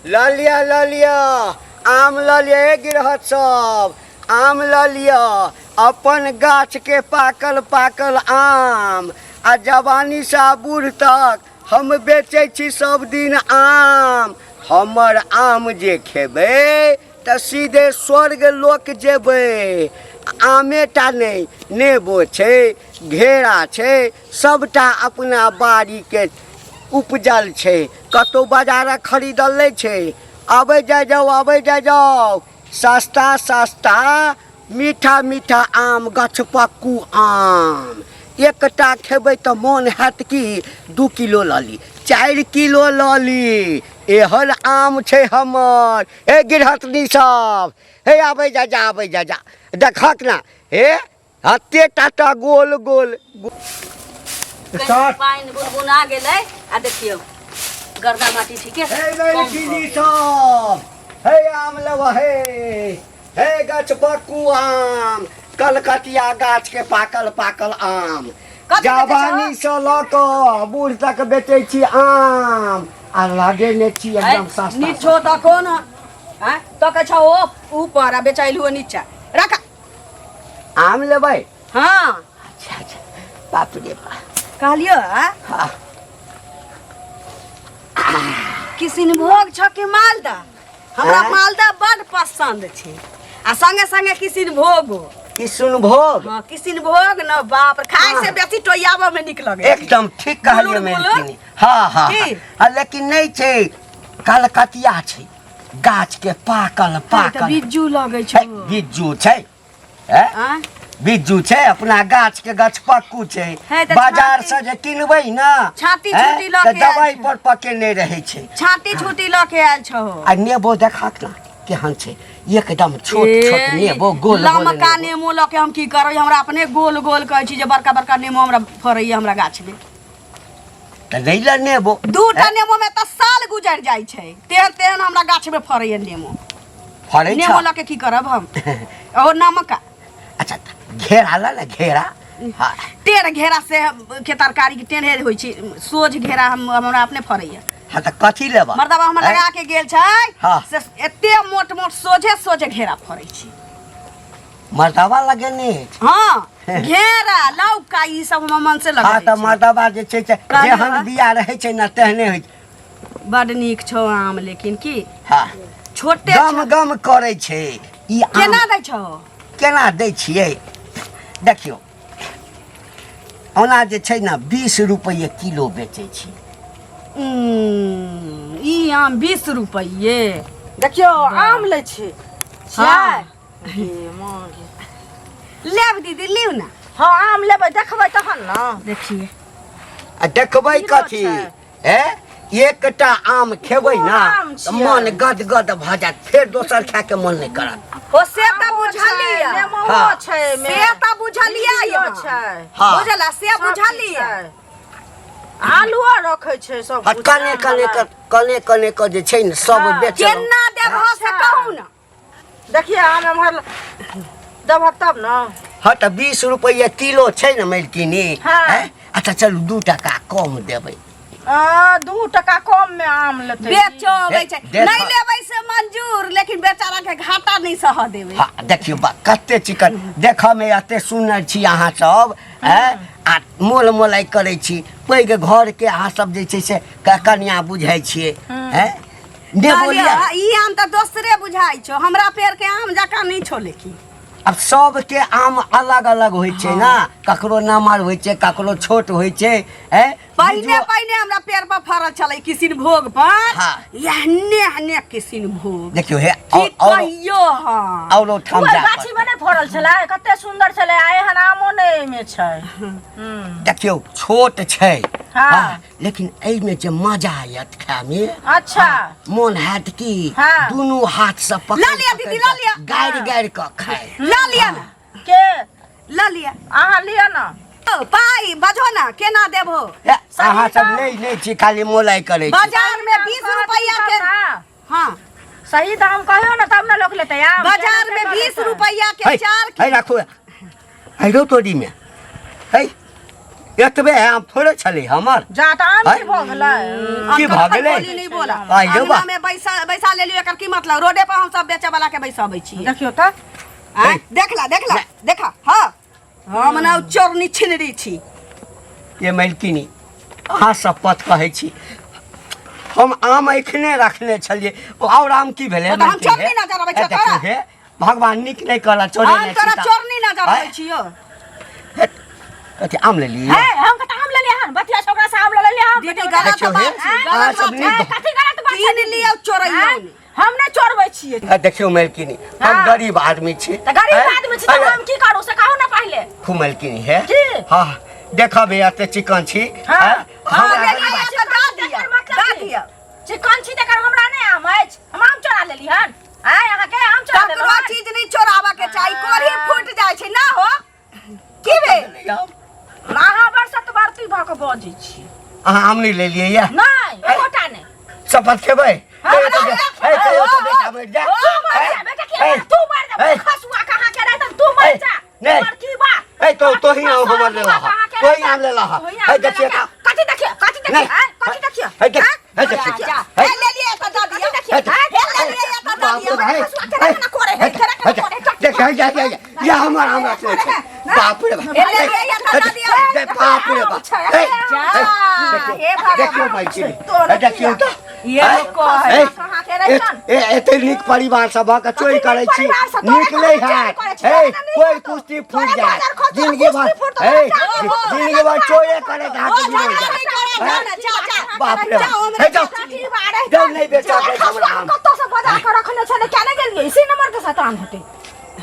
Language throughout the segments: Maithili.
लिया आम ल लिया गिरहत सब आम ल लिया अपन गाछ के पाकल पाकल आम आ जवानी से बूढ़ तक हम बेचे छी सब दिन आम हमर आम जे खेबै त सीधे स्वर्ग लोक जेबै आमे टा नहीं नेबो छै घेरा छै सबटा अपना बाड़ी के उपजल छै कतौ बाजार खरीदल नहीं छै आबे जाओ सस्ता सस्ता मीठा मीठा आम गछपक्कू आम एकटा खेबै त मन हैत कि 2 किलो ल ली 4 किलो ल ली एहन आम छै हमर ए गिरहतनी सब हे आबे जा देखक ना हे हत्ते टाटा गोल गोल पानी बुनबुना गेलै आ देखियो गर्दा माटी ठीके हे सब हे आम लेवा हे गछपक्कू आम कलकतिया गाछ के पाकल पाकल आम जवानी से ल क बूढ़ तक बेचे छी आम आ लागे ने छी एकदम सस्ता नीचो तको न हैं तो के छ ऊपर आ बेचाइलु नीचा रखा आम लेबै हां अच्छा बाप रे बा कहलियो हां किसिनभोग छ के मालदा हमरा मालदा बड़ पसंद छै आ संगे संगे किसिनभोग किसिनभोग हां किसिनभोग न बाप रे खाए से बेसी टोयाबा में निक लगे एकदम ठीक कहलियो मेरी हां लेकिन नहीं छै कलकतिया छै गाछ के पाकल पाकल बिज्जू लगे छै बिज्जू छै हैं बिज्जू छै अपना गाछ के गछपक्कू छै बाजार से जे किनबै ना छाती छुटी ल के दवाई पर पकेने रहै छै छाती छुटी ल के आयल छौ आ नेबो देखाक ना केहन छै एकदम छोट छोट नेबो गोल गोल लमका नेमो ल के हम की करबै हमरा अपने गोल गोल कहै छी जे बड़का बड़का नेमो हमरा फरैय हमरा गाछ में त नै ल नेबो दूटा नेमो में त साल गुजर जाय छै तेहन हमरा गाछ में फरैय नेमो फरै छै नेमो ल के की करब हम ओ नमका अच्छा घेरा ला घेरा हां टेढ़ घेरा से के तरकारी के टेढ़े होई छी सोझ घेरा हमरा अपने फरैय हां त कथि लेबा मर्दबा हम लगा के गेल छै से एते मोट मोट सोझे घेरा फरै छी मर्दबा लगेने हां घेरा लौका ई सब हम मन से लगा हां त मर्दबा जे छै जेहन बिया रहै छै ना तेहने होइ बड नीक छौ आम लेकिन की हां छोटे गम करै छै ई आम केना दै छौ केना दै छियै देखियो ओना जे छै ना 20 रुपये किलो बेचै छी ई आम 20 रुपये देखियो आम ले छी हां लेब दीदी लिउ ना हां आम लेबै देखबै तहन ना देखिए आ देखबै कथि एकटा आम खेबै ना त मन गदगद भ जात फेर दोसर खाए के मन नहीं करत हो से त बुझलिया नेमो छै से त बुझलिया छै बुझला से बुझलिया आलूओ रखै छै सब कने के जे छै ने सब बेच केना देबो से कहू ना देखिए आम हमर देबो तब ना हां त 20 रुपये किलो छै ना मलकिनी अच्छा चलू 2 टका कम देबै 2 टका कम में आम लेते बेचबै छै नहीं लेबै से मंजूर लेकिन बेचारा के घाटा नहीं सह देबै हां देखियो बा कते चिकन देखा में एते सुनर छी अहाँ सब आ मोल मोलाई करै छी पैग घर के अहाँ सब जे छै से कन्या बुझाई छियै नेबो लिया ई आम त दोसरे बुझाई छौ हमरा पेड़ के आम जका नहीं छौ लेकिन अब सब के आम अलग अलग होय छै ना ककरो नमहर होय छै ककरो छोट होय छै पहले हमरा पेड़ पर फरल छलै किसिनभोग पर हने किसिनभोग देखियो हे कहियो हां औरो ठाम जा गाछी में नै फरल छलै कते सुंदर छलै आए हन आमो नै में छै देखियो छोट छै हां लेकिन एई में जे मजा आयत खाए में अच्छा मन हैत कि दुनु हाथ से पकड़ ल लिया दीदी ल लिया गाड़ क खाए ल लिया ना के ल लिया आहा लिया ना पाई बजो ना केना देबो अहाँ सब नहीं छी खाली मोलाई करे छी बाजार में 20 रुपया के हां सही दाम कहियो ना तब ना लोग लेते यार बाजार में 20 रुपया के 4 है रखो है रो तोड़ी में है एतबे आम थोड़े छले हमर जाटा आम की भ गेलै की भ गेलै बोली नहीं बोला आई रे बा अंगना में बैसा ले लियो एकर की मतलब रोडे पर हम सब बेचे वाला के बैसाबै छी देखियो त देखला देखा हां हम ना चोरनी छिनरी छी ये मलकिनी अहाँ शपथ कहै छी हम आम एखने रखने छलिए और आम की भेलै हम चोरनी नजर आबै छै तोरा हे भगवान नीक नहीं कहला चोरी हम तोरा चोरनी नजर आबै छियो कथि आम ले लिए है हम कत आम ले लिए हन बतिया छोकरा से आम ले लिए हम बेटी गलत बात है कथि गलत बात है कीन लियो चोरैयो हम नहीं चोरबै छियै देखियो मलकिनी हम गरीब आदमी छी त गरीब आदमी छी त हम की करू से कहू ना पहले खूब मलकिनी है की हां देखबे एते चिकन छी हां दा दिया चिकन छी तकर हमरा नहीं आम अछि हम आम चोरा लेली हन आय अहाँ के आम चोरा लेली ककरो चीज नहीं चोराबा के चाही कोरी फूट जाय छै ना हो की बे अहाँ बरसत बरती भ के बजै छी अहाँ आम नहीं ले लिए या नहीं एकोटा नहीं शपथ खेबै तू मर जा खसुआ कहां के रह तू मर जा और की बात तो ही आम हमर ले ला तो ही आम ले ला है देखिए कथि देखिए है देखिए है ले लिए त द दिया देखिए है ले लिए त द दिया खसुआ के ना करे है देख ये हमर आम रखले छै बाप रे बाप ले लिए त द दिया बाप रे बाप हे देखियो भाई छी देखियो तो ये को है कहां के रहन एते नीक परिवार सभक चोरी करै छी निकलै है कोई कुश्ती फूट जाए जिंदगी भर चोरी करे के हाथ में बाप रे जाओ नहीं बेचा के हमरा कत से बजा के रखने छले केने गेलिए इसी नंबर के शैतान हटे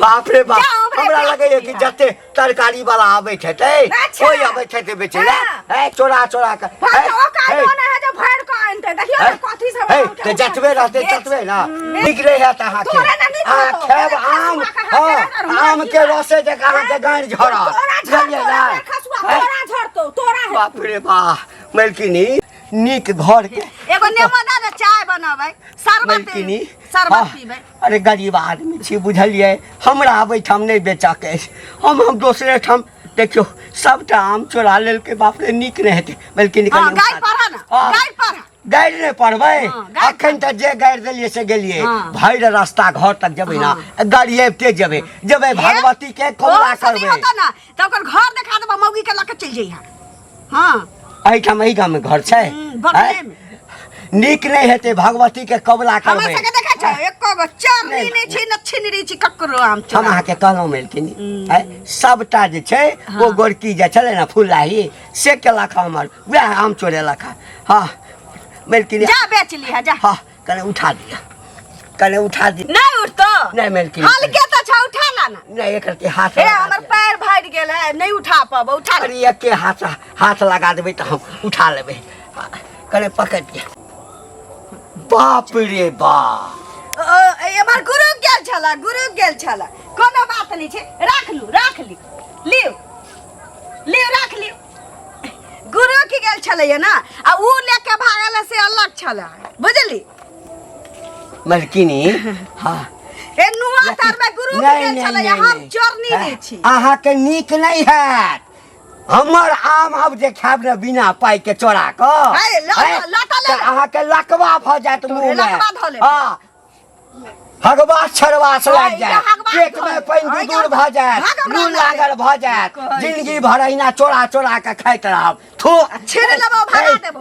बाप रे बाप हमरा लगे कि जते तरकारी वाला आबै छैते कोई आबै छैते बेचे ले ए चोरा के ओ का कोने है जो भर के आनते देखियो कथि से ते जतबे रहते ततबे ना निकले है त अहाँ के खेब आम आम के रसे जे कहां के गांठ झरा बुझलिए ना तोरा झरतो तोरा बाप रे बाप मलकिनी नीक घर के एगो नेमोदा में चाय बनाबै शरबत पीबै अरे गरीब आदमी छी बुझलिए हमरा आबै ठाम नहीं बेचा के हम दोसरे ठाम देखियो सबटा आम चोरा लेल के बाप रे नीक नहीं हेते बल्कि निकल गाय पढ़ा ना गाय पढ़ा गाइड नहीं पढ़बै अखन तक जे गाइड देलिए से गेलिए भैर रास्ता घर तक जेबै ना गाड़ी एते जेबै भगवती के कबूला करबै होता ना त ओकर घर देखा देबा मौगी के लके चल जइहा हां एहिठाम एहि गाम में घर छै नीक नहीं हेते भगवती के कबूला करबै हमरा सके देखै छै एको गो चरनी नहीं छै न छिनरी छै ककरो आम चोरा हम अहाँ के कहलौ मेलकिनी सबटा जे छै ओ गोरकी जे छले ना फुलाही से केलक हमर वह आम चोरे लखा हां मेलकिनी जा बेच लिहा जा हां कने उठा दिया नहीं उठतो नहीं मेलकिनी हल्के त छ उठा ला ना नहीं एकर के हाथ ए हमर पैर भाग गेल है नहीं उठा पाबो उठा अरे एक के हाथ लगा देबै त हम उठा लेबै कने पकड़ दिया बाप रे बाप एमर गुरु गेल छला कोनो बात नहीं छै राख लियो राख लियो गुरु की गेल छले ना आ उ लेके भागल से अलग छला बुझली मलकिनी हां ए नुआ तार में गुरु की गेल छले हम चोरनी नहीं छी अहाँ के नीक नहीं है हमर आम अब जे खाब न बिना पाई के चोरा क अहाँ के लकवा भ जात मुंह में हां भगवा छरवास लग जाए पेट में पानी दूर भ जाए नून लागल भ जाए जिंदगी भर अहिना चोरा के खाइत रहब थू छेड़ लेबो भगा देबो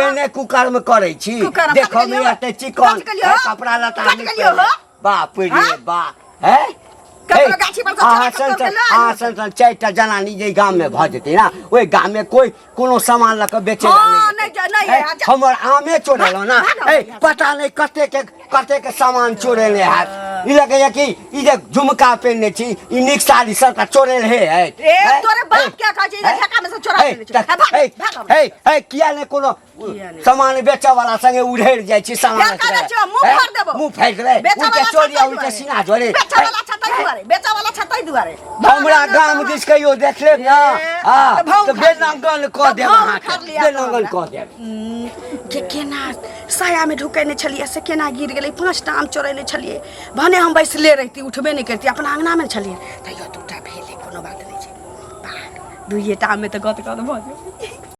एने कुकर में करे छी देखो में एते चिकन कपड़ा लता बाप रे बाप है चारिटा जनानी जे गाम में भ जेतै ना ओहि गाम में कोई कोनो सामान लक बेचे हमर आमे चोरेलो ना पता नहीं कते के सामान चोरेले है ई लगे कि ई जे झुमका पहनने छी ई निक साड़ी सबटा चोरेल है तोरे बाप क्या कहै छै ढाका में से चोरा लेले है किया ने कोनो सामान बेचे वाला संगे उड़ेर जाय छी सामान मुंह फाड़ देबै उनके चोरिया उनके सीना जोरे बेचा वाला छतै दुआरे हमरा गाम दिस कहियो देख लेब ना हां तो बेनंगन क देब अहाँ बेनंगन क देब केना साया में ढुकैने छलिए से केना गिर गेलै 5टा आम चोरैले छलिए भने हम बैसले रहती उठबे नहीं करती अपना अंगना में छलिए तैयो दूटा भेले कोनो बात नहीं छै दुइये टा में तो गत गत भ जाई